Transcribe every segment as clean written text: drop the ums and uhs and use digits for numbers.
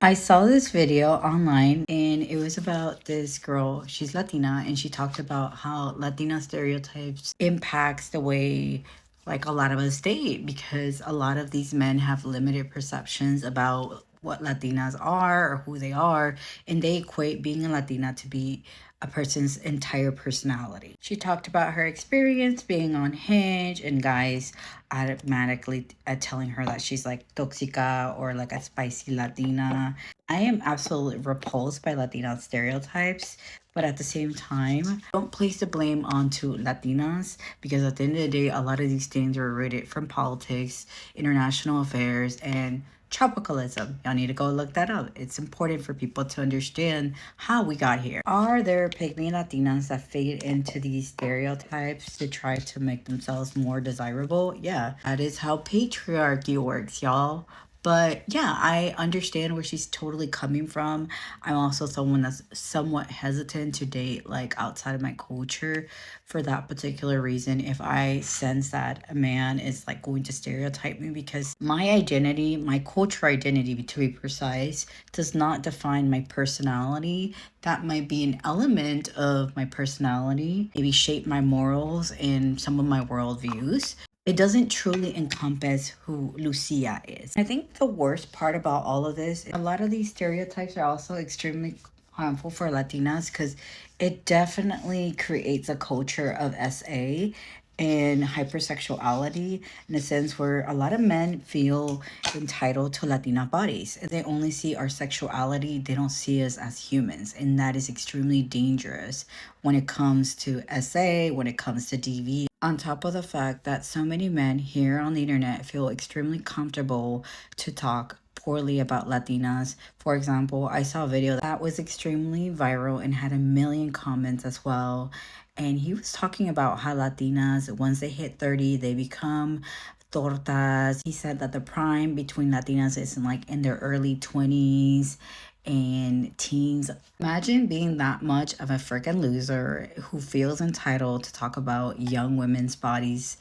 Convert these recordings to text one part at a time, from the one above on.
I saw this video online and it was about this girl. She's Latina and she talked about how Latina stereotypes impacts the way like a lot of us date because a lot of these men have limited perceptions about what Latinas are or who they are, and they equate being a Latina to be a person's entire personality. She talked about her experience being on Hinge and guys automatically telling her that she's like toxica or like a spicy Latina. I am absolutely repulsed by Latina stereotypes, but at the same time, don't place the blame onto Latinas because at the end of the day, a lot of these things are rooted from politics, international affairs, and tropicalism. Y'all need to go look that up. It's important for people to understand how we got here. Are there pygmy Latinas that fade into these stereotypes to try to make themselves more desirable? Yeah, that is how patriarchy works, y'all. But yeah, I understand where she's totally coming from. I'm also someone that's somewhat hesitant to date like outside of my culture for that particular reason. If I sense that a man is like going to stereotype me, because my identity, my cultural identity to be precise, does not define my personality. That might be an element of my personality, maybe shape my morals and some of my worldviews. It doesn't truly encompass who Lucia is. I think the worst part about all of this, a lot of these stereotypes are also extremely harmful for Latinas because it definitely creates a culture of SA and hypersexuality in a sense where a lot of men feel entitled to Latina bodies. They only see our sexuality, they don't see us as humans. And that is extremely dangerous when it comes to SA, when it comes to DV. On top of the fact that so many men here on the internet feel extremely comfortable to talk poorly about Latinas. For example, I saw a video that was extremely viral and had a million comments as well. And he was talking about how Latinas, once they hit 30, they become tortas. He said that the prime between Latinas is in their early 20s and teens. Imagine being that much of a freaking loser who feels entitled to talk about young women's bodies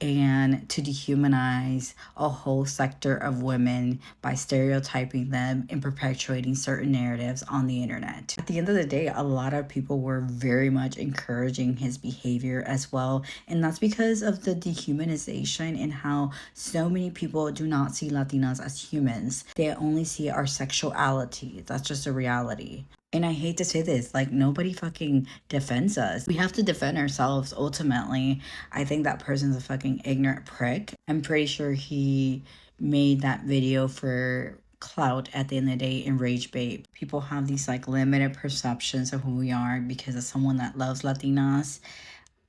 and to dehumanize a whole sector of women by stereotyping them and perpetuating certain narratives on the internet. At the end of the day, a lot of people were very much encouraging his behavior as well, and that's because of the dehumanization and how so many people do not see Latinas as humans. They only see our sexuality. That's just a reality. And I hate to say this, like, nobody fucking defends us. We have to defend ourselves ultimately. I think that person's a fucking ignorant prick. I'm pretty sure he made that video for clout at the end of the day and rage bait. People have these like limited perceptions of who we are because of someone that loves Latinas.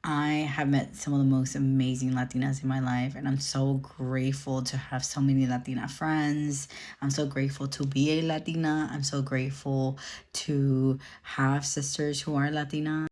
I have met some of the most amazing Latinas in my life, and I'm so grateful to have so many Latina friends. I'm so grateful to be a Latina. I'm so grateful to have sisters who are Latina.